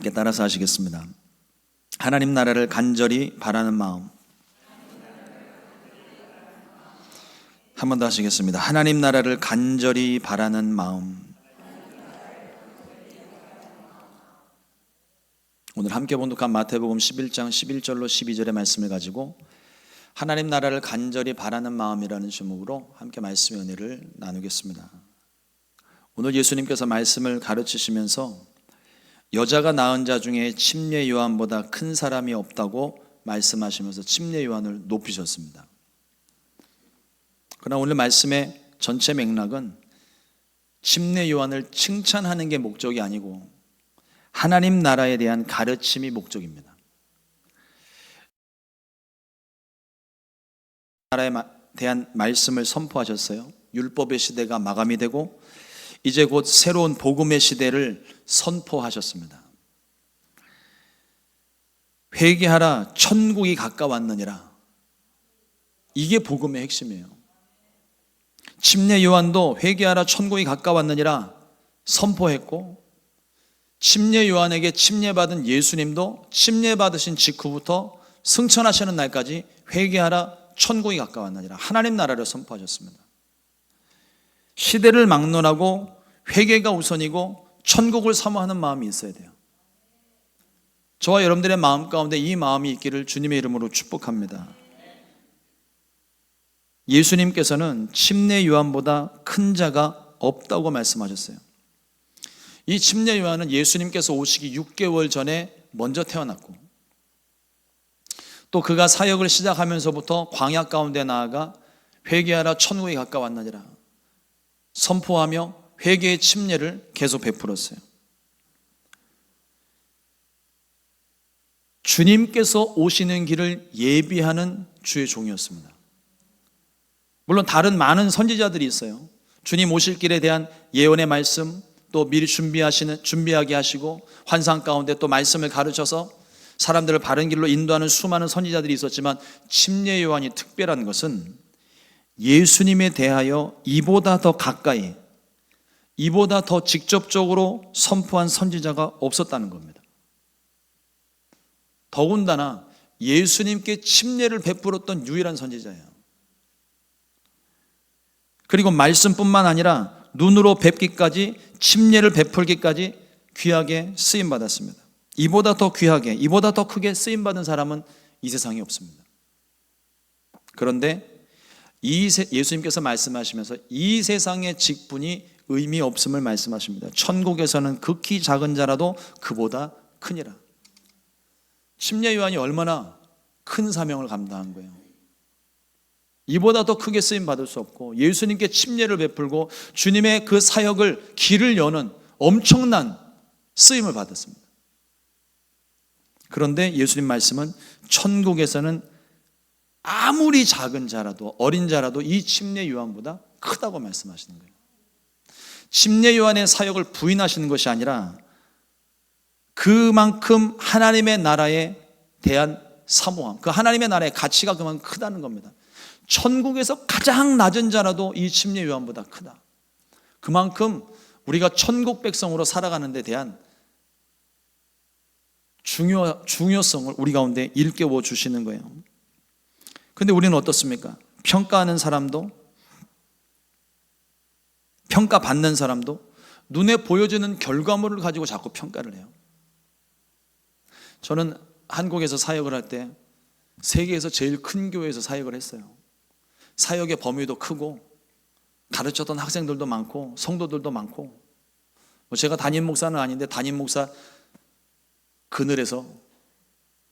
함께 따라서 하시겠습니다. 하나님 나라를 간절히 바라는 마음. 한 번 더 하시겠습니다. 하나님 나라를 간절히 바라는 마음. 오늘 함께 봉독한 마태복음 11장 11절로 12절의 말씀을 가지고 하나님 나라를 간절히 바라는 마음이라는 제목으로 함께 말씀의 은혜를 나누겠습니다. 오늘 예수님께서 말씀을 가르치시면서 여자가 낳은 자 중에 침례 요한보다 큰 사람이 없다고 말씀하시면서 침례 요한을 높이셨습니다. 그러나 오늘 말씀의 전체 맥락은 침례 요한을 칭찬하는 게 목적이 아니고 하나님 나라에 대한 가르침이 목적입니다. 나라에 대한 말씀을 선포하셨어요. 율법의 시대가 마감이 되고 이제 곧 새로운 복음의 시대를 선포하셨습니다. 회개하라, 천국이 가까웠느니라. 이게 복음의 핵심이에요. 침례 요한도 회개하라, 천국이 가까웠느니라 선포했고, 침례 요한에게 침례받은 예수님도 침례받으신 직후부터 승천하시는 날까지 회개하라, 천국이 가까웠느니라 하나님 나라를 선포하셨습니다. 시대를 막론하고 회개가 우선이고 천국을 사모하는 마음이 있어야 돼요. 저와 여러분들의 마음 가운데 이 마음이 있기를 주님의 이름으로 축복합니다. 예수님께서는 침례 요한보다 큰 자가 없다고 말씀하셨어요. 이 침례 요한은 예수님께서 오시기 6개월 전에 먼저 태어났고, 또 그가 사역을 시작하면서부터 광야 가운데 나아가 회개하라, 천국이 가까웠느니라 선포하며 회개의 침례를 계속 베풀었어요. 주님께서 오시는 길을 예비하는 주의 종이었습니다. 물론 다른 많은 선지자들이 있어요. 주님 오실 길에 대한 예언의 말씀, 또 미리 준비하게 하시고 환상 가운데 또 말씀을 가르쳐서 사람들을 바른 길로 인도하는 수많은 선지자들이 있었지만 침례 요한이 특별한 것은 예수님에 대하여 이보다 더 가까이, 이보다 더 직접적으로 선포한 선지자가 없었다는 겁니다. 더군다나 예수님께 침례를 베풀었던 유일한 선지자예요. 그리고 말씀뿐만 아니라 눈으로 뵙기까지, 침례를 베풀기까지 귀하게 쓰임받았습니다. 이보다 더 귀하게, 이보다 더 크게 쓰임받은 사람은 이 세상에 없습니다. 그런데 예수님께서 말씀하시면서 이 세상의 직분이 의미 없음을 말씀하십니다. 천국에서는 극히 작은 자라도 그보다 크니라. 침례 요한이 얼마나 큰 사명을 감당한 거예요. 이보다 더 크게 쓰임 받을 수 없고, 예수님께 침례를 베풀고 주님의 그 사역을 길을 여는 엄청난 쓰임을 받았습니다. 그런데 예수님 말씀은 천국에서는 아무리 작은 자라도, 어린 자라도 이 침례 요한보다 크다고 말씀하시는 거예요. 침례 요한의 사역을 부인하시는 것이 아니라 그만큼 하나님의 나라에 대한 사모함, 그 하나님의 나라의 가치가 그만큼 크다는 겁니다. 천국에서 가장 낮은 자라도 이 침례 요한보다 크다. 그만큼 우리가 천국 백성으로 살아가는 데 대한 중요성을 우리 가운데 일깨워 주시는 거예요. 그런데 우리는 어떻습니까? 평가하는 사람도, 평가받는 사람도 눈에 보여지는 결과물을 가지고 자꾸 평가를 해요. 저는 한국에서 사역을 할 때 세계에서 제일 큰 교회에서 사역을 했어요. 사역의 범위도 크고 가르쳤던 학생들도 많고 성도들도 많고, 제가 담임 목사는 아닌데 담임 목사 그늘에서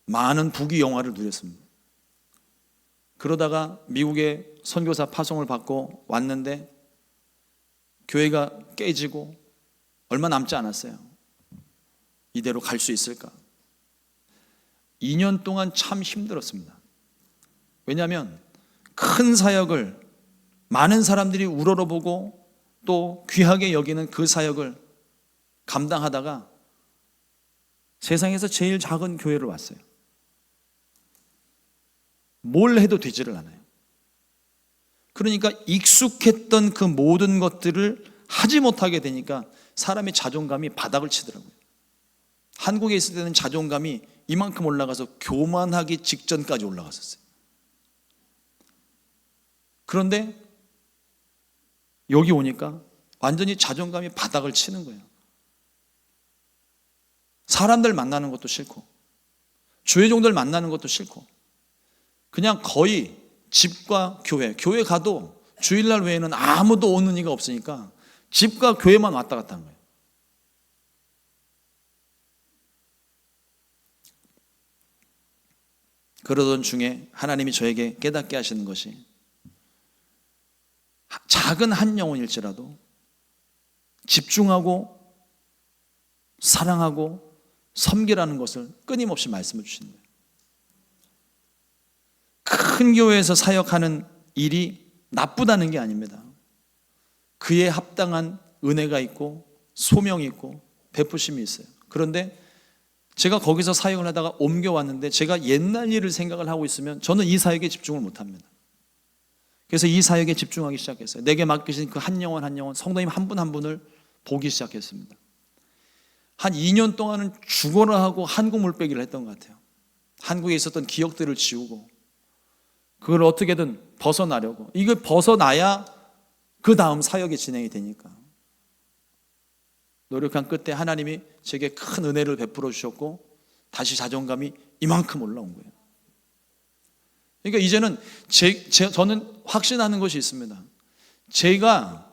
많은 부귀 영화를 누렸습니다. 그러다가 미국에 선교사 파송을 받고 왔는데 교회가 깨지고 얼마 남지 않았어요. 이대로 갈 수 있을까? 2년 동안 참 힘들었습니다. 왜냐하면 큰 사역을 많은 사람들이 우러러보고 또 귀하게 여기는 그 사역을 감당하다가 세상에서 제일 작은 교회를 왔어요. 뭘 해도 되지를 않아요. 그러니까 익숙했던 그 모든 것들을 하지 못하게 되니까 사람의 자존감이 바닥을 치더라고요. 한국에 있을 때는 자존감이 이만큼 올라가서 교만하기 직전까지 올라갔었어요. 그런데 여기 오니까 완전히 자존감이 바닥을 치는 거예요. 사람들 만나는 것도 싫고 주의 종들 만나는 것도 싫고 그냥 거의 집과 교회 가도 주일날 외에는 아무도 오는 이가 없으니까 집과 교회만 왔다 갔다 하는 거예요. 그러던 중에 하나님이 저에게 깨닫게 하시는 것이 작은 한 영혼일지라도 집중하고 사랑하고 섬기라는 것을 끊임없이 말씀해 주시는 거예요. 큰 교회에서 사역하는 일이 나쁘다는 게 아닙니다. 그에 합당한 은혜가 있고 소명이 있고 베푸심이 있어요. 그런데 제가 거기서 사역을 하다가 옮겨왔는데 제가 옛날 일을 생각을 하고 있으면 저는 이 사역에 집중을 못합니다. 그래서 이 사역에 집중하기 시작했어요. 내게 맡기신 그 한 영혼 한 영혼, 성도님 한 분 한 분을 보기 시작했습니다. 한 2년 동안은 죽어라 하고 한국 물빼기를 했던 것 같아요. 한국에 있었던 기억들을 지우고 그걸 어떻게든 벗어나려고. 이걸 벗어나야 그 다음 사역이 진행이 되니까. 노력한 끝에 하나님이 제게 큰 은혜를 베풀어 주셨고 다시 자존감이 이만큼 올라온 거예요. 그러니까 이제는 저는 확신하는 것이 있습니다. 제가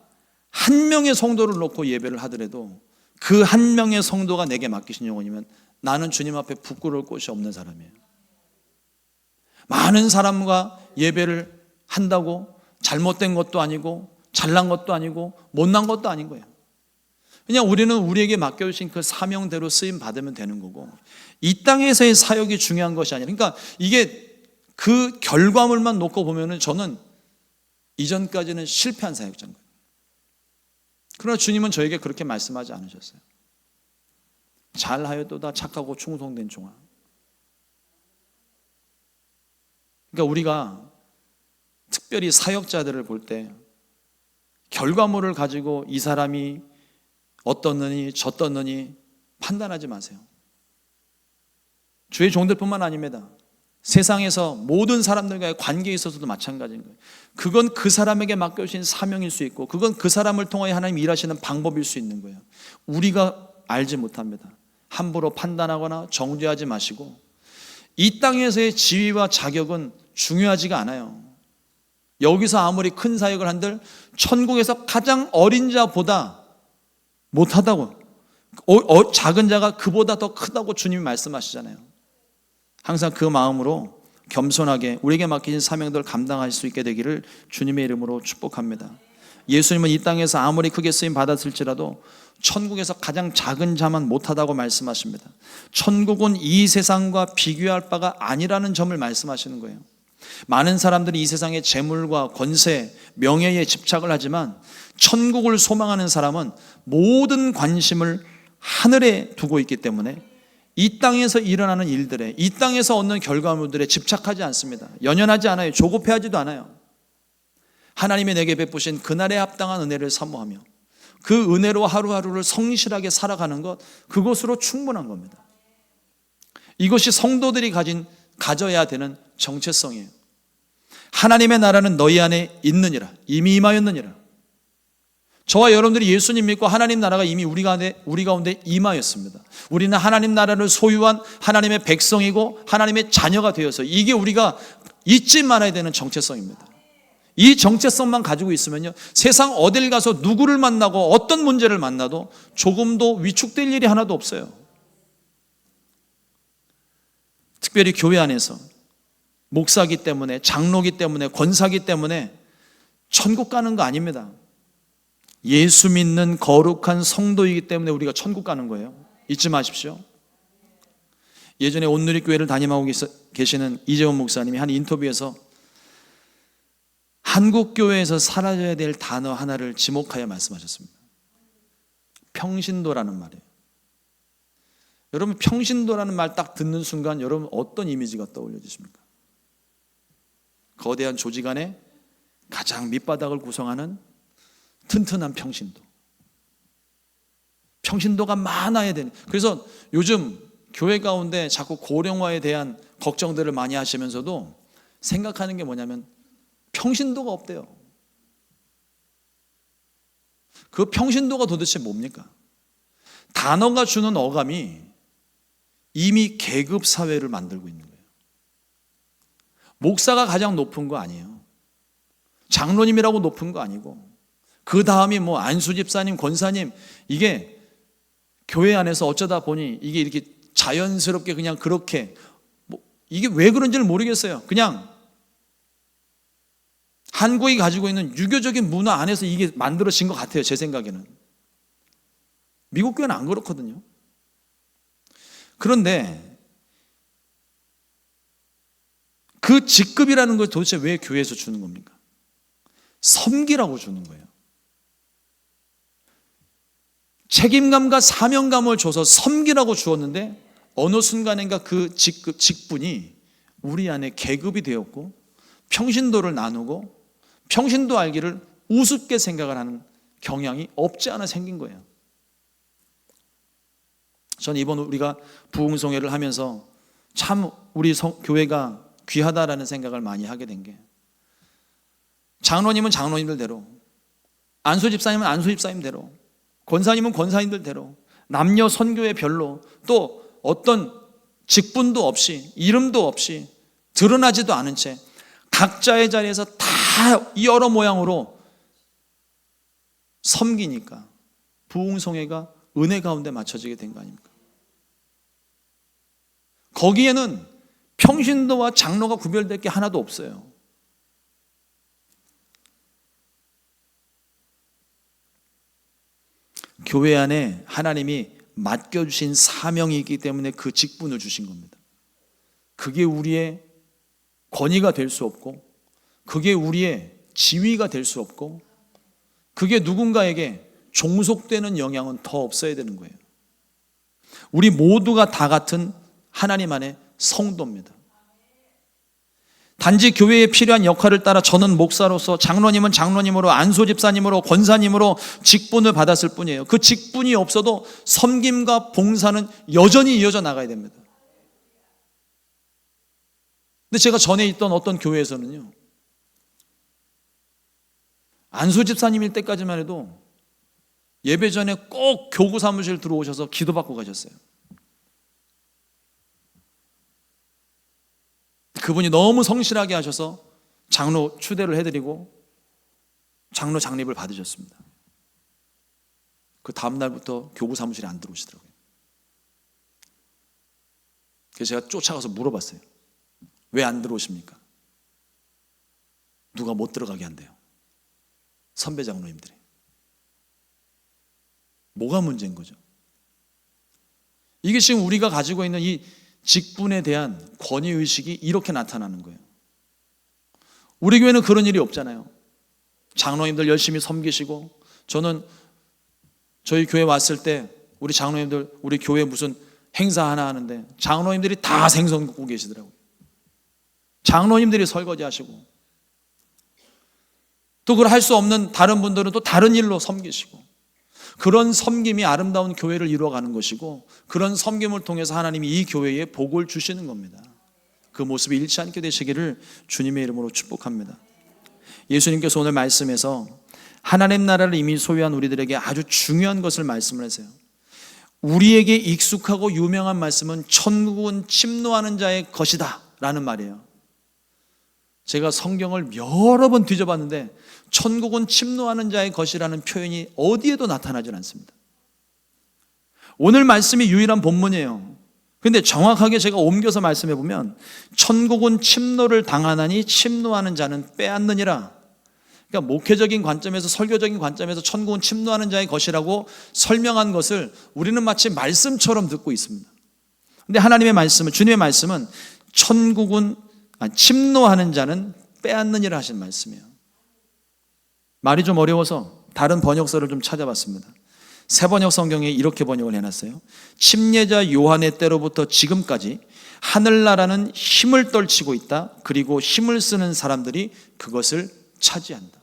한 명의 성도를 놓고 예배를 하더라도 그 한 명의 성도가 내게 맡기신 영혼이면 나는 주님 앞에 부끄러울 곳이 없는 사람이에요. 많은 사람과 예배를 한다고 잘못된 것도 아니고 잘난 것도 아니고 못난 것도 아닌 거예요. 그냥 우리는 우리에게 맡겨주신 그 사명대로 쓰임 받으면 되는 거고 이 땅에서의 사역이 중요한 것이 아니라 그러니까 이게 그 결과물만 놓고 보면은 저는 이전까지는 실패한 사역자인 거예요. 그러나 주님은 저에게 그렇게 말씀하지 않으셨어요. 잘하였도다 착하고 충성된 종아. 그러니까 우리가 특별히 사역자들을 볼 때 결과물을 가지고 이 사람이 어떻느니 저떻느니 판단하지 마세요. 주의 종들뿐만 아닙니다. 세상에서 모든 사람들과의 관계에 있어서도 마찬가지인 거예요. 그건 그 사람에게 맡겨주신 사명일 수 있고 그건 그 사람을 통하여 하나님 일하시는 방법일 수 있는 거예요. 우리가 알지 못합니다. 함부로 판단하거나 정죄하지 마시고 이 땅에서의 지위와 자격은 중요하지가 않아요. 여기서 아무리 큰 사역을 한들 천국에서 가장 어린 자보다 못하다고 작은 자가 그보다 더 크다고 주님이 말씀하시잖아요. 항상 그 마음으로 겸손하게 우리에게 맡기신 사명들을 감당할 수 있게 되기를 주님의 이름으로 축복합니다. 예수님은 이 땅에서 아무리 크게 쓰임 받았을지라도 천국에서 가장 작은 자만 못하다고 말씀하십니다. 천국은 이 세상과 비교할 바가 아니라는 점을 말씀하시는 거예요. 많은 사람들이 이 세상의 재물과 권세, 명예에 집착을 하지만 천국을 소망하는 사람은 모든 관심을 하늘에 두고 있기 때문에 이 땅에서 일어나는 일들에 이 땅에서 얻는 결과물들에 집착하지 않습니다. 연연하지 않아요. 조급해하지도 않아요. 하나님이 내게 베푸신 그날에 합당한 은혜를 사모하며 그 은혜로 하루하루를 성실하게 살아가는 것, 그것으로 충분한 겁니다. 이것이 성도들이 가져야 되는 정체성이에요. 하나님의 나라는 너희 안에 있느니라. 이미 임하였느니라. 저와 여러분들이 예수님 믿고 하나님 나라가 이미 우리 가운데 임하였습니다. 우리는 하나님 나라를 소유한 하나님의 백성이고 하나님의 자녀가 되어서 이게 우리가 잊지 말아야 되는 정체성입니다. 이 정체성만 가지고 있으면요, 세상 어딜 가서 누구를 만나고 어떤 문제를 만나도 조금도 위축될 일이 하나도 없어요. 특별히 교회 안에서 목사기 때문에, 장로기 때문에, 권사기 때문에 천국 가는 거 아닙니다. 예수 믿는 거룩한 성도이기 때문에 우리가 천국 가는 거예요. 잊지 마십시오. 예전에 온누리교회를 담임하고 계시는 이재원 목사님이 한 인터뷰에서 한국 교회에서 사라져야 될 단어 하나를 지목하여 말씀하셨습니다. 평신도라는 말이에요. 여러분, 평신도라는 말 딱 듣는 순간 여러분 어떤 이미지가 떠올려지십니까? 거대한 조직 안에 가장 밑바닥을 구성하는 튼튼한 평신도. 평신도가 많아야 되는. 그래서 요즘 교회 가운데 자꾸 고령화에 대한 걱정들을 많이 하시면서도 생각하는 게 뭐냐면 평신도가 없대요. 그 평신도가 도대체 뭡니까? 단어가 주는 어감이 이미 계급 사회를 만들고 있는 거예요. 목사가 가장 높은 거 아니에요. 장로님이라고 높은 거 아니고, 그 다음이 뭐 안수집사님, 권사님, 이게 교회 안에서 어쩌다 보니 이게 이렇게 자연스럽게 그냥 그렇게, 뭐 이게 왜 그런지를 모르겠어요. 그냥 한국이 가지고 있는 유교적인 문화 안에서 이게 만들어진 것 같아요. 제 생각에는. 미국 교회는 안 그렇거든요. 그런데 그 직급이라는 걸 도대체 왜 교회에서 주는 겁니까? 섬기라고 주는 거예요. 책임감과 사명감을 줘서 섬기라고 주었는데 어느 순간인가 그 직분이 우리 안에 계급이 되었고 평신도를 나누고 평신도 알기를 우습게 생각을 하는 경향이 없지 않아 생긴 거예요. 저는 이번 우리가 부흥송회를 하면서 참 우리 교회가 귀하다라는 생각을 많이 하게 된 게, 장로님은 장로님들대로, 안수집사님은 안수집사님대로, 권사님은 권사님들대로, 남녀 선교회 별로, 또 어떤 직분도 없이 이름도 없이 드러나지도 않은 채 각자의 자리에서 다 여러 모양으로 섬기니까 부흥송회가 은혜 가운데 맞춰지게 된 거 아닙니까? 거기에는 평신도와 장로가 구별될 게 하나도 없어요. 교회 안에 하나님이 맡겨주신 사명이 있기 때문에 그 직분을 주신 겁니다. 그게 우리의 권위가 될 수 없고, 그게 우리의 지위가 될 수 없고, 그게 누군가에게 종속되는 영향은 더 없어야 되는 거예요. 우리 모두가 다 같은 하나님 안의 성도입니다. 단지 교회에 필요한 역할을 따라 저는 목사로서, 장로님은 장로님으로, 안수집사님으로, 권사님으로 직분을 받았을 뿐이에요. 그 직분이 없어도 섬김과 봉사는 여전히 이어져 나가야 됩니다. 근데 제가 전에 있던 어떤 교회에서는요, 안수집사님일 때까지만 해도 예배 전에 꼭 교구 사무실 들어오셔서 기도받고 가셨어요. 그분이 너무 성실하게 하셔서 장로 추대를 해드리고 장로 장립을 받으셨습니다. 그 다음날부터 교구 사무실에 안 들어오시더라고요. 그래서 제가 쫓아가서 물어봤어요. 왜 안 들어오십니까? 누가 못 들어가게 한대요. 선배 장로님들이. 뭐가 문제인 거죠? 이게 지금 우리가 가지고 있는 이 직분에 대한 권위의식이 이렇게 나타나는 거예요. 우리 교회는 그런 일이 없잖아요. 장로님들 열심히 섬기시고, 저는 저희 교회 왔을 때 우리 장로님들 우리 교회 무슨 행사 하나 하는데 장로님들이 다 생선 굽고 계시더라고요. 장로님들이 설거지 하시고, 또 그걸 할 수 없는 다른 분들은 또 다른 일로 섬기시고, 그런 섬김이 아름다운 교회를 이루어가는 것이고, 그런 섬김을 통해서 하나님이 이 교회에 복을 주시는 겁니다. 그 모습이 잃지 않게 되시기를 주님의 이름으로 축복합니다. 예수님께서 오늘 말씀에서 하나님 나라를 이미 소유한 우리들에게 아주 중요한 것을 말씀을 하세요. 우리에게 익숙하고 유명한 말씀은 천국은 침노하는 자의 것이다 라는 말이에요. 제가 성경을 여러 번 뒤져봤는데 천국은 침노하는 자의 것이라는 표현이 어디에도 나타나질 않습니다. 오늘 말씀이 유일한 본문이에요. 근데 정확하게 제가 옮겨서 말씀해 보면 천국은 침노를 당하나니 침노하는 자는 빼앗느니라. 그러니까 목회적인 관점에서, 설교적인 관점에서 천국은 침노하는 자의 것이라고 설명한 것을 우리는 마치 말씀처럼 듣고 있습니다. 근데 하나님의 말씀은, 주님의 말씀은 천국은 침노하는 자는 빼앗느니라 하신 말씀이에요. 말이 좀 어려워서 다른 번역서를 좀 찾아봤습니다. 새 번역 성경에 이렇게 번역을 해놨어요. 침례자 요한의 때로부터 지금까지 하늘나라는 힘을 떨치고 있다. 그리고 힘을 쓰는 사람들이 그것을 차지한다.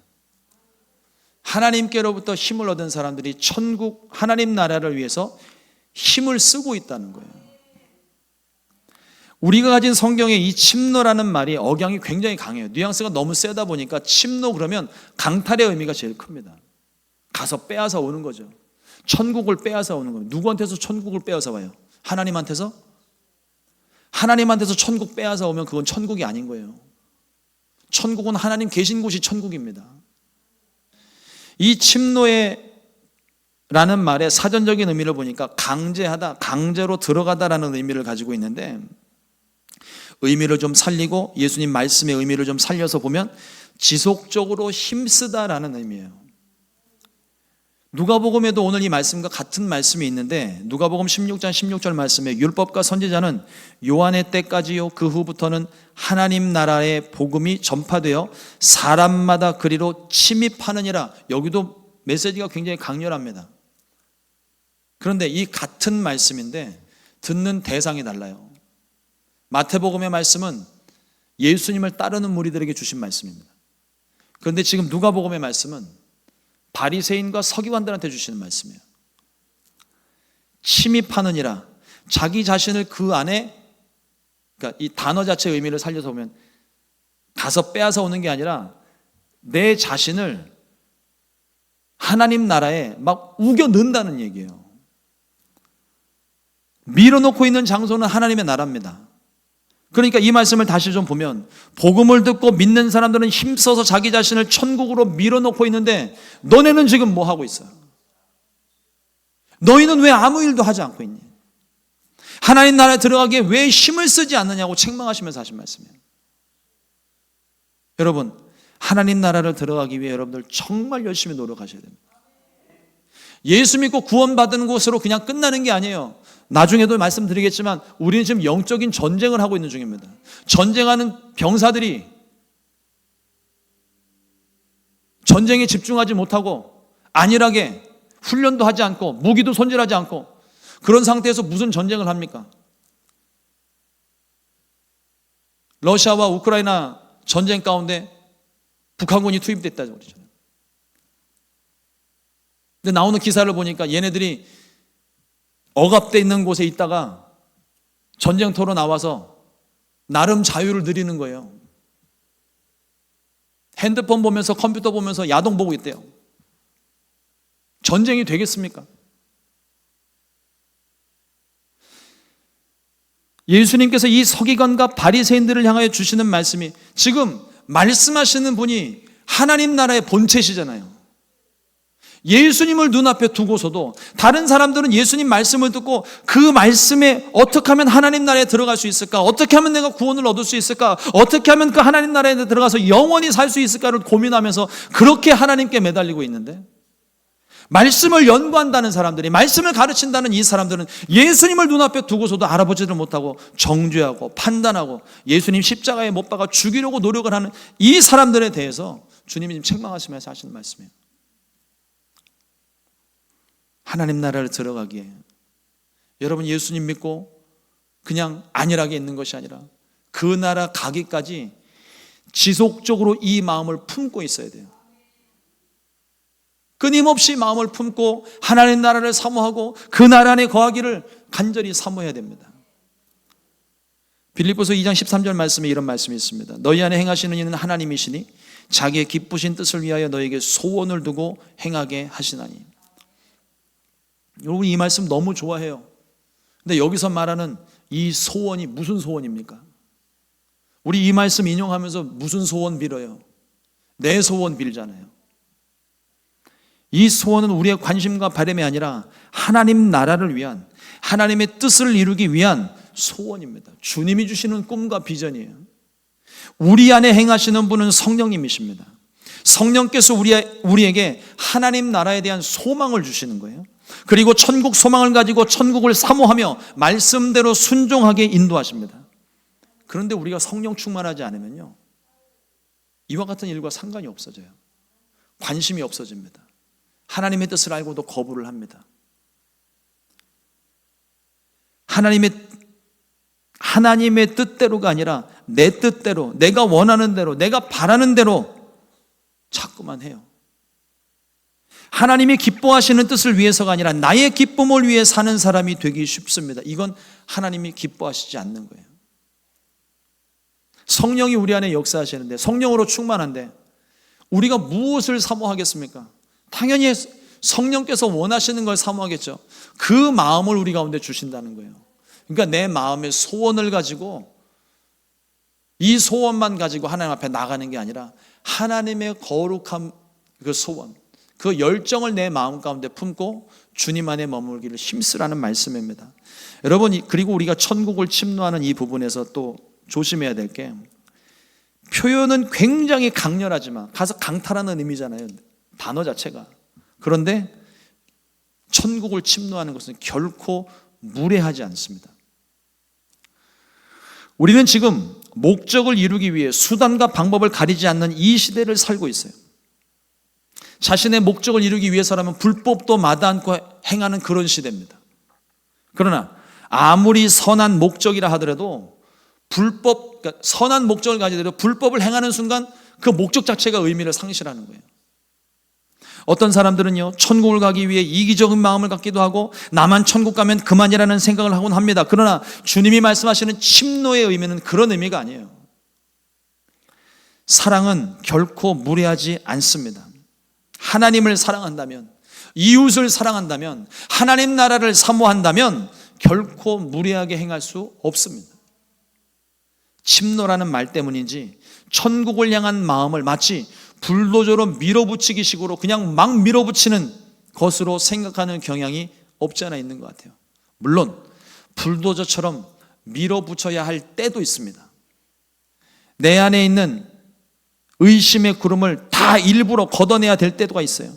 하나님께로부터 힘을 얻은 사람들이 천국 하나님 나라를 위해서 힘을 쓰고 있다는 거예요. 우리가 가진 성경의 이 침노라는 말이 억양이 굉장히 강해요. 뉘앙스가 너무 세다 보니까 침노 그러면 강탈의 의미가 제일 큽니다. 가서 빼앗아 오는 거죠. 천국을 빼앗아 오는 거예요. 누구한테서 천국을 빼앗아 와요? 하나님한테서? 하나님한테서 천국 빼앗아 오면 그건 천국이 아닌 거예요. 천국은 하나님 계신 곳이 천국입니다. 이 침노의 라는 말의 사전적인 의미를 보니까 강제하다, 강제로 들어가다라는 의미를 가지고 있는데, 의미를 좀 살리고 예수님 말씀의 의미를 좀 살려서 보면 지속적으로 힘쓰다라는 의미예요. 누가복음에도 오늘 이 말씀과 같은 말씀이 있는데, 누가복음 16장 16절 말씀에 율법과 선지자는 요한의 때까지요 그 후부터는 하나님 나라의 복음이 전파되어 사람마다 그리로 침입하느니라. 여기도 메시지가 굉장히 강렬합니다. 그런데 이 같은 말씀인데 듣는 대상이 달라요. 마태복음의 말씀은 예수님을 따르는 무리들에게 주신 말씀입니다. 그런데 지금 누가복음의 말씀은 바리새인과 서기관들한테 주시는 말씀이에요. 침입하느니라. 자기 자신을 그 안에, 그러니까 이 단어 자체의 의미를 살려서 보면 가서 빼앗아 오는 게 아니라 내 자신을 하나님 나라에 막 우겨 넣는다는 얘기예요. 밀어놓고 있는 장소는 하나님의 나라입니다. 그러니까 이 말씀을 다시 좀 보면 복음을 듣고 믿는 사람들은 힘써서 자기 자신을 천국으로 밀어놓고 있는데 너네는 지금 뭐 하고 있어? 너희는 왜 아무 일도 하지 않고 있니? 하나님 나라에 들어가기에 왜 힘을 쓰지 않느냐고 책망하시면서 하신 말씀이에요. 여러분, 하나님 나라를 들어가기 위해 여러분들 정말 열심히 노력하셔야 됩니다. 예수 믿고 구원받은 곳으로 그냥 끝나는 게 아니에요. 나중에도 말씀드리겠지만 우리는 지금 영적인 전쟁을 하고 있는 중입니다. 전쟁하는 병사들이 전쟁에 집중하지 못하고 안일하게 훈련도 하지 않고 무기도 손질하지 않고 그런 상태에서 무슨 전쟁을 합니까? 러시아와 우크라이나 전쟁 가운데 북한군이 투입됐다고 그러죠. 근데 나오는 기사를 보니까 얘네들이 억압돼 있는 곳에 있다가 전쟁터로 나와서 나름 자유를 누리는 거예요. 핸드폰 보면서 컴퓨터 보면서 야동 보고 있대요. 전쟁이 되겠습니까? 예수님께서 이 서기관과 바리새인들을 향하여 주시는 말씀이 지금 말씀하시는 분이 하나님 나라의 본체시잖아요. 예수님을 눈앞에 두고서도 다른 사람들은 예수님 말씀을 듣고 그 말씀에 어떻게 하면 하나님 나라에 들어갈 수 있을까? 어떻게 하면 내가 구원을 얻을 수 있을까? 어떻게 하면 그 하나님 나라에 들어가서 영원히 살 수 있을까를 고민하면서 그렇게 하나님께 매달리고 있는데, 말씀을 연구한다는 사람들이, 말씀을 가르친다는 이 사람들은 예수님을 눈앞에 두고서도 알아보지를 못하고 정죄하고 판단하고 예수님 십자가에 못 박아 죽이려고 노력을 하는 이 사람들에 대해서 주님이 지금 책망하시면서 하시는 말씀이에요. 하나님 나라를 들어가기에 여러분 예수님 믿고 그냥 안일하게 있는 것이 아니라 그 나라 가기까지 지속적으로 이 마음을 품고 있어야 돼요. 끊임없이 마음을 품고 하나님 나라를 사모하고 그 나라 안에 거하기를 간절히 사모해야 됩니다. 빌립보서 2장 13절 말씀에 이런 말씀이 있습니다. 너희 안에 행하시는 이는 하나님이시니 자기의 기쁘신 뜻을 위하여 너에게 소원을 두고 행하게 하시나니. 여러분 이 말씀 너무 좋아해요. 근데 여기서 말하는 이 소원이 무슨 소원입니까? 우리 이 말씀 인용하면서 무슨 소원 빌어요? 내 소원 빌잖아요. 이 소원은 우리의 관심과 바람이 아니라 하나님 나라를 위한, 하나님의 뜻을 이루기 위한 소원입니다. 주님이 주시는 꿈과 비전이에요. 우리 안에 행하시는 분은 성령님이십니다. 성령께서 우리에게 하나님 나라에 대한 소망을 주시는 거예요. 그리고 천국 소망을 가지고 천국을 사모하며 말씀대로 순종하게 인도하십니다. 그런데 우리가 성령 충만하지 않으면요, 이와 같은 일과 상관이 없어져요. 관심이 없어집니다. 하나님의 뜻을 알고도 거부를 합니다. 하나님의 뜻대로가 아니라 내 뜻대로, 내가 원하는 대로, 내가 바라는 대로 자꾸만 해요. 하나님이 기뻐하시는 뜻을 위해서가 아니라 나의 기쁨을 위해 사는 사람이 되기 쉽습니다. 이건 하나님이 기뻐하시지 않는 거예요. 성령이 우리 안에 역사하시는데, 성령으로 충만한데 우리가 무엇을 사모하겠습니까? 당연히 성령께서 원하시는 걸 사모하겠죠. 그 마음을 우리 가운데 주신다는 거예요. 그러니까 내 마음의 소원을 가지고, 이 소원만 가지고 하나님 앞에 나가는 게 아니라 하나님의 거룩한 그 소원, 그 열정을 내 마음 가운데 품고 주님 안에 머물기를 힘쓰라는 말씀입니다. 여러분, 그리고 우리가 천국을 침노하는 이 부분에서 또 조심해야 될 게, 표현은 굉장히 강렬하지만 가서 강탈하는 의미잖아요, 단어 자체가. 그런데 천국을 침노하는 것은 결코 무례하지 않습니다. 우리는 지금 목적을 이루기 위해 수단과 방법을 가리지 않는 이 시대를 살고 있어요. 자신의 목적을 이루기 위해서라면 불법도 마다 않고 행하는 그런 시대입니다. 그러나 아무리 선한 목적이라 하더라도 그러니까 선한 목적을 가지더라도 불법을 행하는 순간 그 목적 자체가 의미를 상실하는 거예요. 어떤 사람들은요, 천국을 가기 위해 이기적인 마음을 갖기도 하고 나만 천국 가면 그만이라는 생각을 하곤 합니다. 그러나 주님이 말씀하시는 침노의 의미는 그런 의미가 아니에요. 사랑은 결코 무례하지 않습니다. 하나님을 사랑한다면, 이웃을 사랑한다면, 하나님 나라를 사모한다면 결코 무례하게 행할 수 없습니다. 침노라는 말 때문인지 천국을 향한 마음을 마치 불도저로 밀어붙이기 식으로 그냥 막 밀어붙이는 것으로 생각하는 경향이 없지 않아 있는 것 같아요. 물론 불도저처럼 밀어붙여야 할 때도 있습니다. 내 안에 있는 의심의 구름을 다 일부러 걷어내야 될 때가 있어요.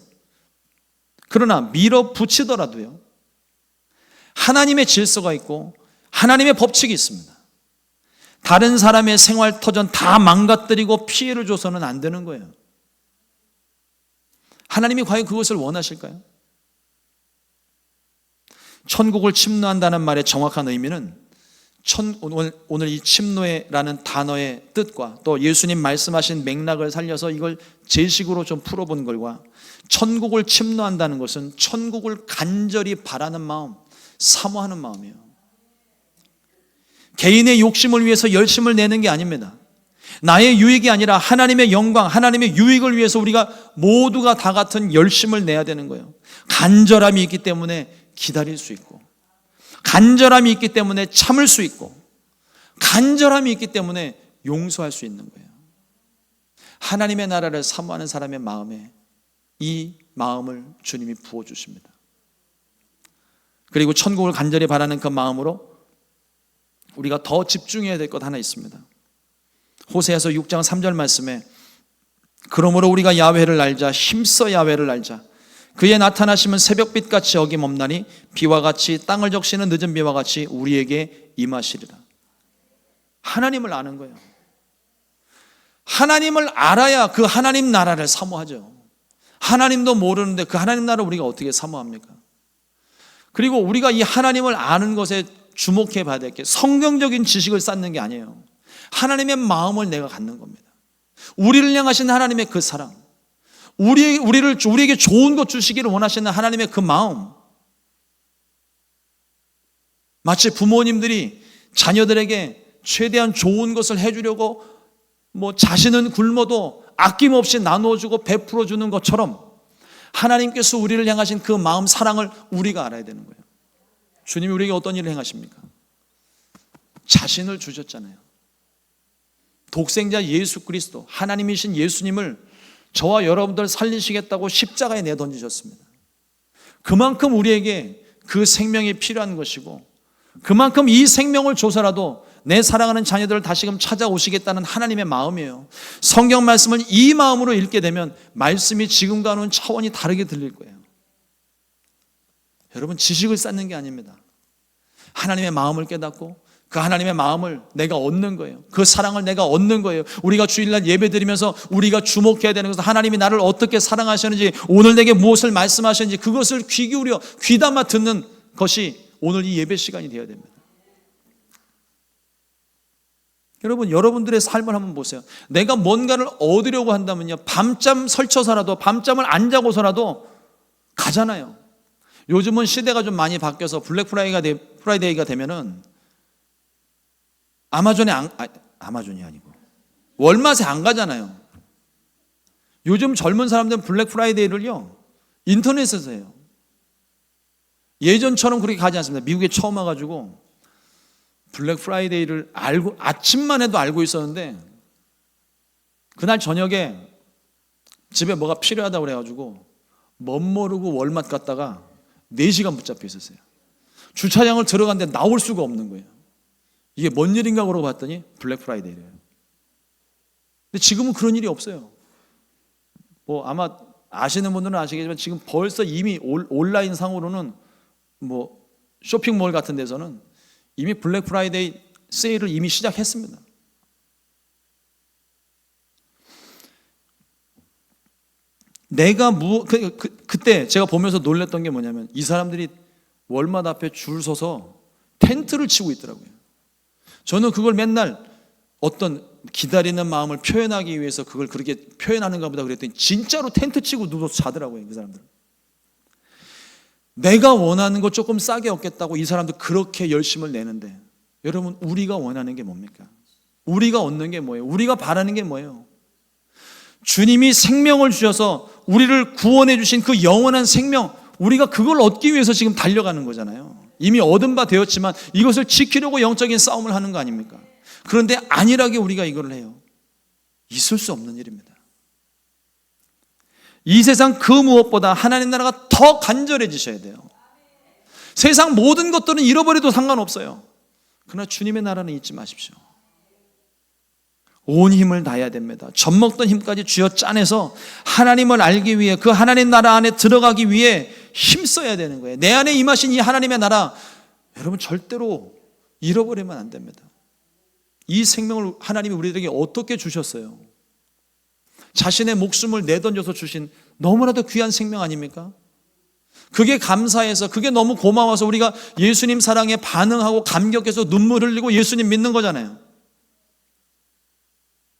그러나 밀어붙이더라도요, 하나님의 질서가 있고 하나님의 법칙이 있습니다. 다른 사람의 생활 터전 다 망가뜨리고 피해를 줘서는 안 되는 거예요. 하나님이 과연 그것을 원하실까요? 천국을 침노한다는 말의 정확한 의미는 오늘 이 침노라는 단어의 뜻과 또 예수님 말씀하신 맥락을 살려서 이걸 제식으로 좀 풀어본 결과, 천국을 침노한다는 것은 천국을 간절히 바라는 마음, 사모하는 마음이에요. 개인의 욕심을 위해서 열심을 내는 게 아닙니다. 나의 유익이 아니라 하나님의 영광, 하나님의 유익을 위해서 우리가 모두가 다 같은 열심을 내야 되는 거예요. 간절함이 있기 때문에 기다릴 수 있고, 간절함이 있기 때문에 참을 수 있고, 간절함이 있기 때문에 용서할 수 있는 거예요. 하나님의 나라를 사모하는 사람의 마음에 이 마음을 주님이 부어주십니다. 그리고 천국을 간절히 바라는 그 마음으로 우리가 더 집중해야 될 것 하나 있습니다. 호세아서 6장 3절 말씀에, 그러므로 우리가 야훼를 알자, 힘써 야훼를 알자. 그의 나타나심은 새벽빛같이 어김없나니 비와 같이 땅을 적시는 늦은 비와 같이 우리에게 임하시리라. 하나님을 아는 거예요. 하나님을 알아야 그 하나님 나라를 사모하죠. 하나님도 모르는데 그 하나님 나라를 우리가 어떻게 사모합니까? 그리고 우리가 이 하나님을 아는 것에 주목해 봐야 될 게 성경적인 지식을 쌓는 게 아니에요. 하나님의 마음을 내가 갖는 겁니다. 우리를 향하신 하나님의 그 사랑, 우리에게 좋은 것 주시기를 원하시는 하나님의 그 마음, 마치 부모님들이 자녀들에게 최대한 좋은 것을 해주려고 자신은 굶어도 아낌없이 나누어주고 베풀어주는 것처럼 하나님께서 우리를 향하신 그 마음, 사랑을 우리가 알아야 되는 거예요. 주님이 우리에게 어떤 일을 행하십니까? 자신을 주셨잖아요. 독생자 예수 그리스도, 하나님이신 예수님을 저와 여러분들 살리시겠다고 십자가에 내던지셨습니다. 그만큼 우리에게 그 생명이 필요한 것이고, 그만큼 이 생명을 줘서라도 내 사랑하는 자녀들을 다시금 찾아오시겠다는 하나님의 마음이에요. 성경 말씀을 이 마음으로 읽게 되면 말씀이 지금과는 차원이 다르게 들릴 거예요. 여러분, 지식을 쌓는 게 아닙니다. 하나님의 마음을 깨닫고 그 하나님의 마음을 내가 얻는 거예요. 그 사랑을 내가 얻는 거예요. 우리가 주일날 예배 드리면서 우리가 주목해야 되는 것은 하나님이 나를 어떻게 사랑하셨는지, 오늘 내게 무엇을 말씀하셨는지 그것을 귀 기울여 귀담아 듣는 것이 오늘 이 예배 시간이 되어야 됩니다. 여러분, 여러분들의 삶을 한번 보세요. 내가 뭔가를 얻으려고 한다면요, 밤잠 설쳐서라도, 밤잠을 안 자고서라도 가잖아요. 요즘은 시대가 좀 많이 바뀌어서 블랙 프라이데이가 되면은 아마존이 아니고 월마트에 안 가잖아요. 요즘 젊은 사람들은 블랙 프라이데이를요 인터넷에서 해요. 예전처럼 그렇게 가지 않습니다. 미국에 처음 와가지고 블랙 프라이데이를 알고 아침만 해도 알고 있었는데 그날 저녁에 집에 뭐가 필요하다고 그래가지고 멋모르고 월마트 갔다가 4시간 붙잡혀 있었어요. 주차장을 들어갔는데 나올 수가 없는 거예요. 이게 뭔 일인가 그러고 봤더니 블랙 프라이데이래요. 근데 지금은 그런 일이 없어요. 뭐 아마 아시는 분들은 아시겠지만 지금 벌써 이미 온라인 상으로는 뭐 쇼핑몰 같은 데서는 이미 블랙 프라이데이 세일을 이미 시작했습니다. 내가 그때 제가 보면서 놀랐던 게 뭐냐면 이 사람들이 월마트 앞에 줄 서서 텐트를 치고 있더라고요. 저는 그걸 맨날 어떤 기다리는 마음을 표현하기 위해서 그걸 그렇게 표현하는가 보다 그랬더니 진짜로 텐트 치고 누워서 자더라고요. 그 사람들. 내가 원하는 거 조금 싸게 얻겠다고 이 사람들 그렇게 열심을 내는데 여러분 우리가 원하는 게 뭡니까? 우리가 얻는 게 뭐예요? 우리가 바라는 게 뭐예요? 주님이 생명을 주셔서 우리를 구원해 주신 그 영원한 생명, 우리가 그걸 얻기 위해서 지금 달려가는 거잖아요. 이미 얻은 바 되었지만 이것을 지키려고 영적인 싸움을 하는 거 아닙니까? 그런데 안일하게 우리가 이걸 해요. 있을 수 없는 일입니다. 이 세상 그 무엇보다 하나님 나라가 더 간절해지셔야 돼요. 세상 모든 것들은 잃어버려도 상관없어요. 그러나 주님의 나라는 잊지 마십시오. 온 힘을 다해야 됩니다. 젖먹던 힘까지 쥐어 짜내서 하나님을 알기 위해 그 하나님 나라 안에 들어가기 위해 힘써야 되는 거예요. 내 안에 임하신 이 하나님의 나라 여러분 절대로 잃어버리면 안 됩니다. 이 생명을 하나님이 우리들에게 어떻게 주셨어요? 자신의 목숨을 내던져서 주신 너무나도 귀한 생명 아닙니까? 그게 감사해서 그게 너무 고마워서 우리가 예수님 사랑에 반응하고 감격해서 눈물 흘리고 예수님 믿는 거잖아요.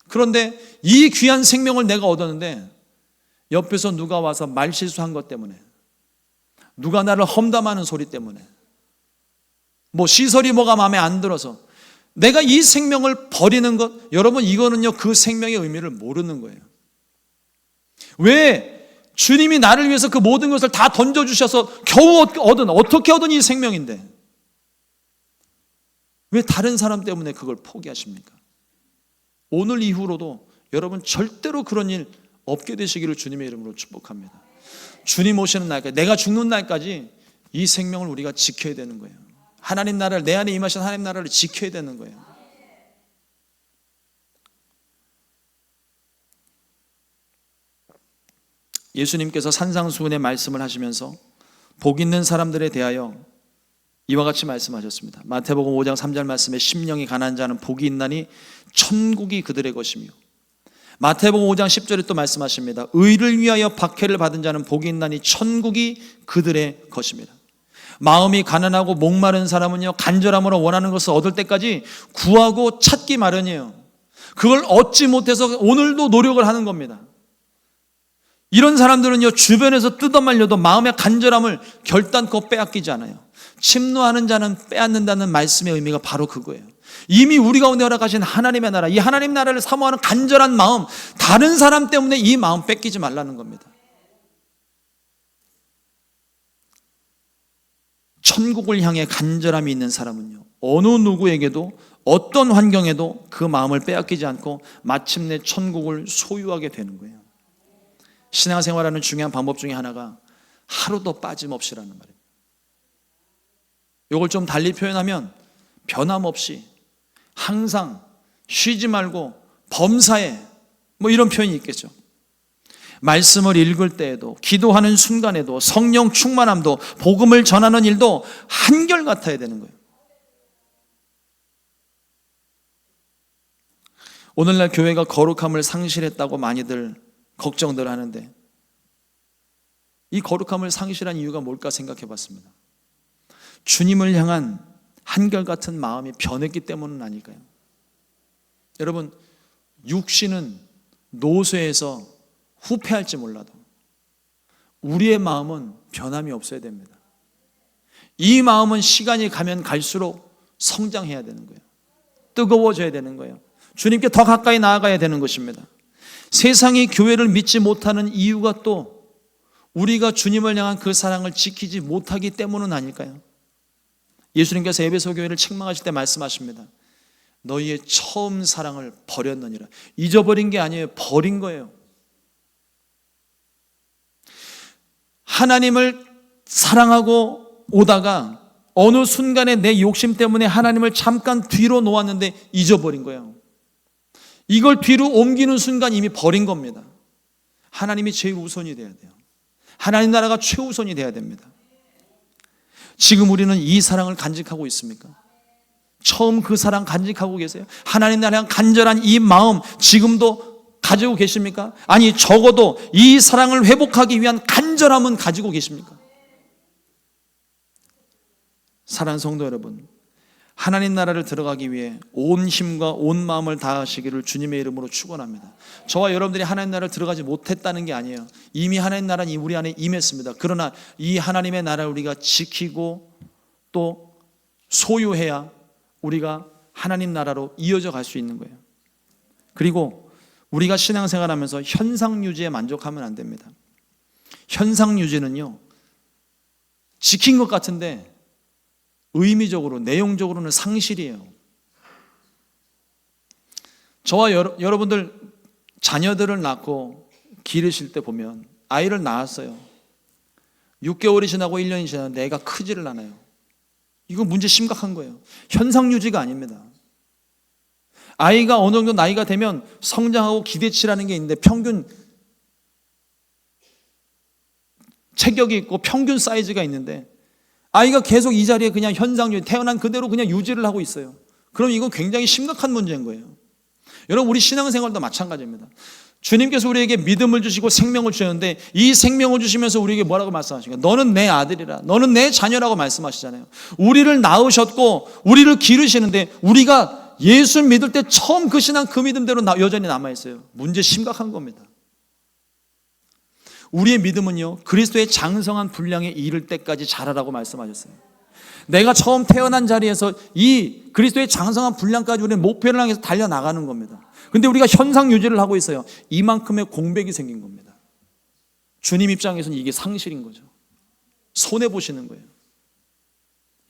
그런데 이 귀한 생명을 내가 얻었는데 옆에서 누가 와서 말실수한 것 때문에 누가 나를 험담하는 소리 때문에 뭐 시설이 뭐가 마음에 안 들어서 내가 이 생명을 버리는 것 여러분 이거는요 그 생명의 의미를 모르는 거예요. 왜 주님이 나를 위해서 그 모든 것을 다 던져주셔서 겨우 어떻게 얻은 이 생명인데 왜 다른 사람 때문에 그걸 포기하십니까? 오늘 이후로도 여러분 절대로 그런 일 없게 되시기를 주님의 이름으로 축복합니다. 주님 오시는 날까지 내가 죽는 날까지 이 생명을 우리가 지켜야 되는 거예요. 하나님 나라를 내 안에 임하신 하나님 나라를 지켜야 되는 거예요. 예수님께서 산상수훈의 말씀을 하시면서 복 있는 사람들에 대하여 이와 같이 말씀하셨습니다. 마태복음 5장 3절 말씀에 심령이 가난한 자는 복이 있나니 천국이 그들의 것이며 마태복음 5장 10절에 또 말씀하십니다. 의를 위하여 박해를 받은 자는 복이 있나니 천국이 그들의 것입니다. 마음이 가난하고 목마른 사람은요 간절함으로 원하는 것을 얻을 때까지 구하고 찾기 마련이에요. 그걸 얻지 못해서 오늘도 노력을 하는 겁니다. 이런 사람들은요 주변에서 뜯어말려도 마음의 간절함을 결단코 빼앗기지 않아요. 침노하는 자는 빼앗는다는 말씀의 의미가 바로 그거예요. 이미 우리 가운데 허락하신 하나님의 나라, 이 하나님 나라를 사모하는 간절한 마음, 다른 사람 때문에 이 마음 뺏기지 말라는 겁니다. 천국을 향해 간절함이 있는 사람은요 어느 누구에게도 어떤 환경에도 그 마음을 빼앗기지 않고 마침내 천국을 소유하게 되는 거예요. 신앙생활하는 중요한 방법 중에 하나가 하루도 빠짐없이라는 말입니다. 이걸 좀 달리 표현하면 변함없이 항상 쉬지 말고 범사에 뭐 이런 표현이 있겠죠. 말씀을 읽을 때에도 기도하는 순간에도 성령 충만함도 복음을 전하는 일도 한결같아야 되는 거예요. 오늘날 교회가 거룩함을 상실했다고 많이들 걱정들 하는데 이 거룩함을 상실한 이유가 뭘까 생각해 봤습니다. 주님을 향한 한결같은 마음이 변했기 때문은 아닐까요? 여러분 육신은 노쇠해서 후패할지 몰라도 우리의 마음은 변함이 없어야 됩니다. 이 마음은 시간이 가면 갈수록 성장해야 되는 거예요. 뜨거워져야 되는 거예요. 주님께 더 가까이 나아가야 되는 것입니다. 세상이 교회를 믿지 못하는 이유가 또 우리가 주님을 향한 그 사랑을 지키지 못하기 때문은 아닐까요? 예수님께서 에베소 교회를 책망하실 때 말씀하십니다. 너희의 처음 사랑을 버렸느니라. 잊어버린 게 아니에요. 버린 거예요. 하나님을 사랑하고 오다가 어느 순간에 내 욕심 때문에 하나님을 잠깐 뒤로 놓았는데 잊어버린 거예요. 이걸 뒤로 옮기는 순간 이미 버린 겁니다. 하나님이 제일 우선이 돼야 돼요. 하나님 나라가 최우선이 돼야 됩니다. 지금 우리는 이 사랑을 간직하고 있습니까? 처음 그 사랑 간직하고 계세요? 하나님 나라에 대한 간절한 이 마음 지금도 가지고 계십니까? 아니 적어도 이 사랑을 회복하기 위한 간절함은 가지고 계십니까? 사랑하는 성도 여러분, 하나님 나라를 들어가기 위해 온 힘과 온 마음을 다하시기를 주님의 이름으로 축원합니다. 저와 여러분들이 하나님 나라를 들어가지 못했다는 게 아니에요. 이미 하나님 나라는 우리 안에 임했습니다. 그러나 이 하나님의 나라를 우리가 지키고 또 소유해야 우리가 하나님 나라로 이어져 갈 수 있는 거예요. 그리고 우리가 신앙생활하면서 현상 유지에 만족하면 안 됩니다. 현상 유지는요, 지킨 것 같은데 의미적으로, 내용적으로는 상실이에요. 저와 여러분들 자녀들을 낳고 기르실 때 보면 아이를 낳았어요. 6개월이 지나고 1년이 지났는데 애가 크지를 않아요. 이거 문제 심각한 거예요. 현상 유지가 아닙니다. 아이가 어느 정도 나이가 되면 성장하고 기대치라는 게 있는데 평균 체격이 있고 평균 사이즈가 있는데 아이가 계속 이 자리에 그냥 현상 유지, 태어난 그대로 그냥 유지를 하고 있어요. 그럼 이건 굉장히 심각한 문제인 거예요. 여러분, 우리 신앙생활도 마찬가지입니다. 주님께서 우리에게 믿음을 주시고 생명을 주셨는데 이 생명을 주시면서 우리에게 뭐라고 말씀하십니까? 너는 내 아들이라, 너는 내 자녀라고 말씀하시잖아요. 우리를 낳으셨고 우리를 기르시는데 우리가 예수 믿을 때 처음 그 신앙 그 믿음대로 여전히 남아있어요. 문제 심각한 겁니다. 우리의 믿음은요, 그리스도의 장성한 분량에 이를 때까지 자라라고 말씀하셨어요. 내가 처음 태어난 자리에서 이 그리스도의 장성한 분량까지 우리는 목표를 향해서 달려나가는 겁니다. 근데 우리가 현상 유지를 하고 있어요. 이만큼의 공백이 생긴 겁니다. 주님 입장에서는 이게 상실인 거죠. 손해보시는 거예요.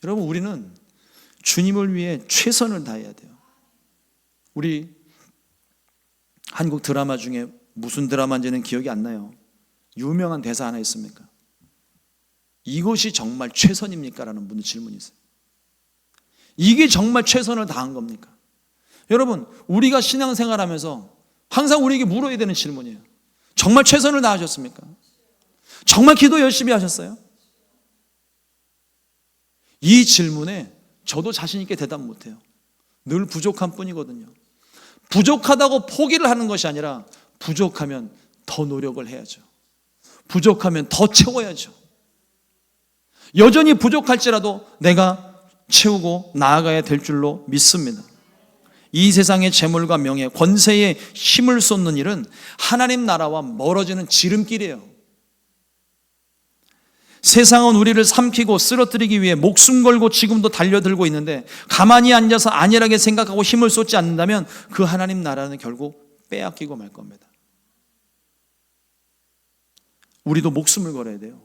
여러분, 우리는 주님을 위해 최선을 다해야 돼요. 우리 한국 드라마 중에 무슨 드라마인지는 기억이 안 나요. 유명한 대사 하나 있습니까? 이것이 정말 최선입니까? 라는 분의 질문이 있어요. 이게 정말 최선을 다한 겁니까? 여러분, 우리가 신앙생활하면서 항상 우리에게 물어야 되는 질문이에요. 정말 최선을 다하셨습니까? 정말 기도 열심히 하셨어요? 이 질문에 저도 자신 있게 대답 못해요. 늘 부족한 뿐이거든요. 부족하다고 포기를 하는 것이 아니라 부족하면 더 노력을 해야죠. 부족하면 더 채워야죠. 여전히 부족할지라도 내가 채우고 나아가야 될 줄로 믿습니다. 이 세상의 재물과 명예, 권세에 힘을 쏟는 일은 하나님 나라와 멀어지는 지름길이에요. 세상은 우리를 삼키고 쓰러뜨리기 위해 목숨 걸고 지금도 달려들고 있는데 가만히 앉아서 안일하게 생각하고 힘을 쏟지 않는다면 그 하나님 나라는 결국 빼앗기고 말 겁니다. 우리도 목숨을 걸어야 돼요.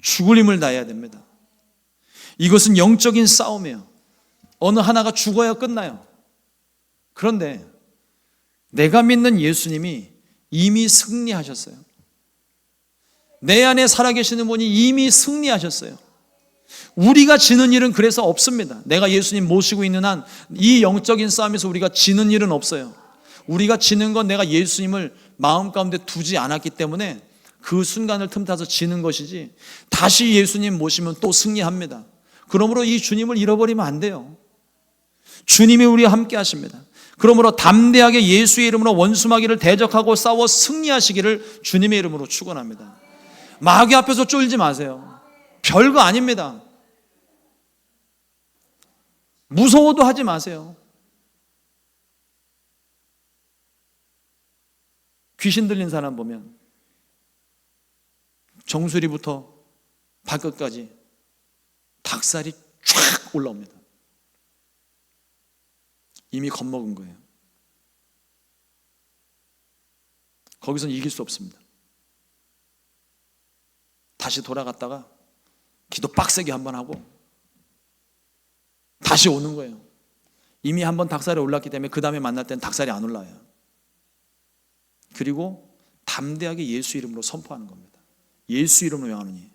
죽을 힘을 다해야 됩니다. 이것은 영적인 싸움이에요. 어느 하나가 죽어야 끝나요. 그런데 내가 믿는 예수님이 이미 승리하셨어요. 내 안에 살아계시는 분이 이미 승리하셨어요. 우리가 지는 일은 그래서 없습니다. 내가 예수님 모시고 있는 한 이 영적인 싸움에서 우리가 지는 일은 없어요. 우리가 지는 건 내가 예수님을 마음 가운데 두지 않았기 때문에 그 순간을 틈타서 지는 것이지, 다시 예수님 모시면 또 승리합니다. 그러므로 이 주님을 잃어버리면 안 돼요. 주님이 우리와 함께 하십니다. 그러므로 담대하게 예수의 이름으로 원수마귀를 대적하고 싸워 승리하시기를 주님의 이름으로 축원합니다. 마귀 앞에서 쫄지 마세요. 별거 아닙니다. 무서워도 하지 마세요. 귀신 들린 사람 보면 정수리부터 발끝까지 닭살이 쫙 올라옵니다. 이미 겁먹은 거예요. 거기서는 이길 수 없습니다. 다시 돌아갔다가 기도 빡세게 한번 하고 다시 오는 거예요. 이미 한번 닭살이 올랐기 때문에 그 다음에 만날 때는 닭살이 안 올라요. 그리고 담대하게 예수 이름으로 선포하는 겁니다. 예수 이름으로 명하노니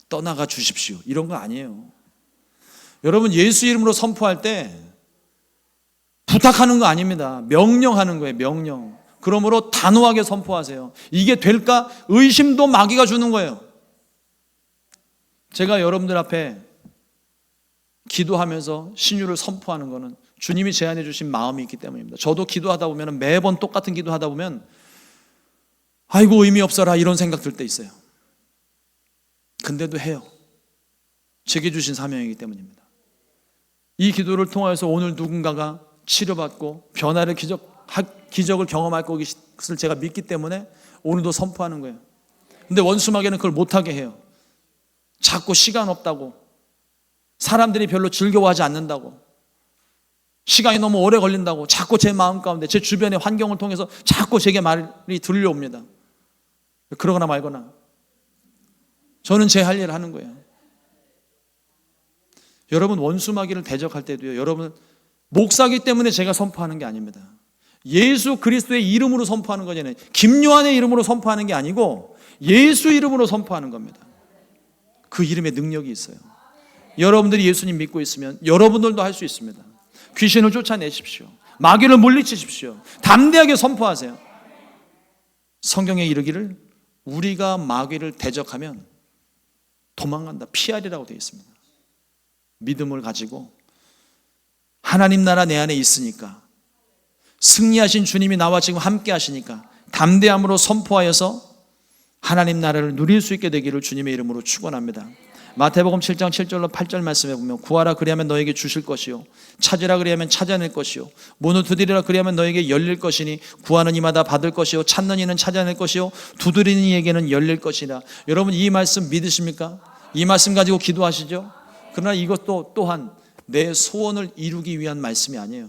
떠나가 주십시오. 이런 거 아니에요. 여러분, 예수 이름으로 선포할 때 부탁하는 거 아닙니다. 명령하는 거예요. 명령. 그러므로 단호하게 선포하세요. 이게 될까? 의심도 마귀가 주는 거예요. 제가 여러분들 앞에 기도하면서 신유를 선포하는 거는 주님이 제안해 주신 마음이 있기 때문입니다. 저도 기도하다 보면 매번 똑같은 기도하다 보면 아이고 의미 없어라 이런 생각 들 때 있어요. 근데도 해요. 제게 주신 사명이기 때문입니다. 이 기도를 통해서 오늘 누군가가 치료받고 변화를 기적을 경험할 것을 제가 믿기 때문에 오늘도 선포하는 거예요. 근데 원수마귀는 그걸 못하게 해요. 자꾸 시간 없다고, 사람들이 별로 즐거워하지 않는다고, 시간이 너무 오래 걸린다고 자꾸 제 마음 가운데 제 주변의 환경을 통해서 자꾸 제게 말이 들려옵니다. 그러거나 말거나 저는 제 할 일을 하는 거예요. 여러분, 원수마귀를 대적할 때도요, 여러분 목사기 때문에 제가 선포하는 게 아닙니다. 예수 그리스도의 이름으로 선포하는 거잖아요. 김요한의 이름으로 선포하는 게 아니고 예수 이름으로 선포하는 겁니다. 그 이름에 능력이 있어요. 여러분들이 예수님 믿고 있으면 여러분들도 할 수 있습니다. 귀신을 쫓아내십시오. 마귀를 물리치십시오. 담대하게 선포하세요. 성경에 이르기를 우리가 마귀를 대적하면 도망간다, 피하리라고 되어 있습니다. 믿음을 가지고 하나님 나라 내 안에 있으니까, 승리하신 주님이 나와 지금 함께 하시니까 담대함으로 선포하여서 하나님 나라를 누릴 수 있게 되기를 주님의 이름으로 축원합니다. 마태복음 7장 7절로 8절 말씀에 보면 구하라 그리하면 너에게 주실 것이요 찾으라 그리하면 찾아낼 것이요 문을 두드리라 그리하면 너에게 열릴 것이니 구하는 이마다 받을 것이요 찾는 이는 찾아낼 것이요 두드리는 이에게는 열릴 것이라. 여러분, 이 말씀 믿으십니까? 이 말씀 가지고 기도하시죠? 그러나 이것도 또한 내 소원을 이루기 위한 말씀이 아니에요.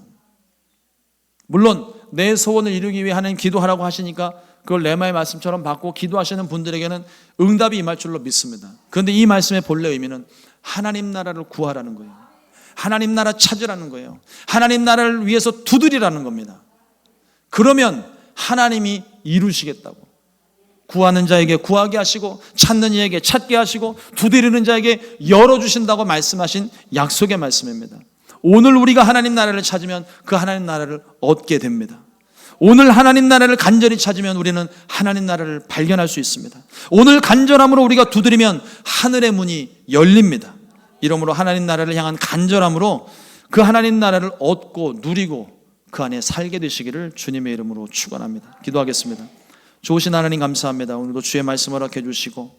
물론 내 소원을 이루기 위해 하나님 기도하라고 하시니까 그걸 레마의 말씀처럼 받고 기도하시는 분들에게는 응답이 임할 줄로 믿습니다. 그런데 이 말씀의 본래 의미는 하나님 나라를 구하라는 거예요. 하나님 나라 찾으라는 거예요. 하나님 나라를 위해서 두드리라는 겁니다. 그러면 하나님이 이루시겠다고. 구하는 자에게 구하게 하시고 찾는 이에게 찾게 하시고 두드리는 자에게 열어주신다고 말씀하신 약속의 말씀입니다. 오늘 우리가 하나님 나라를 찾으면 그 하나님 나라를 얻게 됩니다. 오늘 하나님 나라를 간절히 찾으면 우리는 하나님 나라를 발견할 수 있습니다. 오늘 간절함으로 우리가 두드리면 하늘의 문이 열립니다. 이러므로 하나님 나라를 향한 간절함으로 그 하나님 나라를 얻고 누리고 그 안에 살게 되시기를 주님의 이름으로 축원합니다. 기도하겠습니다. 좋으신 하나님 감사합니다. 오늘도 주의 말씀 허락해 주시고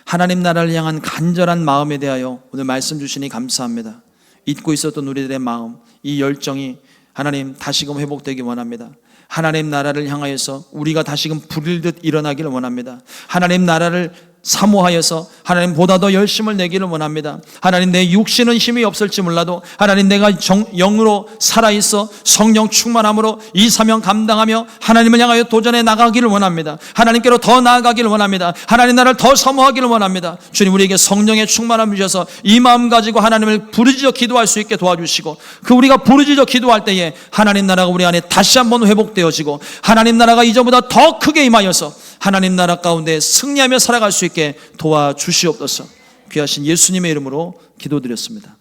하나님 나라를 향한 간절한 마음에 대하여 오늘 말씀 주시니 감사합니다. 잊고 있었던 우리들의 마음, 이 열정이 하나님 다시금 회복되기 원합니다. 하나님 나라를 향하여서 우리가 다시금 불일 듯 일어나기를 원합니다. 하나님 나라를 사모하여서 하나님 보다 더 열심을 내기를 원합니다. 하나님, 내 육신은 힘이 없을지 몰라도 하나님 내가 영으로 살아있어 성령 충만함으로 이 사명 감당하며 하나님을 향하여 도전해 나가기를 원합니다. 하나님께로 더 나아가기를 원합니다. 하나님 나라를 더 사모하기를 원합니다. 주님, 우리에게 성령의 충만함을 주셔서 이 마음 가지고 하나님을 부르짖어 기도할 수 있게 도와주시고 그 우리가 부르짖어 기도할 때에 하나님 나라가 우리 안에 다시 한번 회복되어지고 하나님 나라가 이전보다 더 크게 임하여서 하나님 나라 가운데 승리하며 살아갈 수 있게 도와주시옵소서. 귀하신 예수님의 이름으로 기도드렸습니다.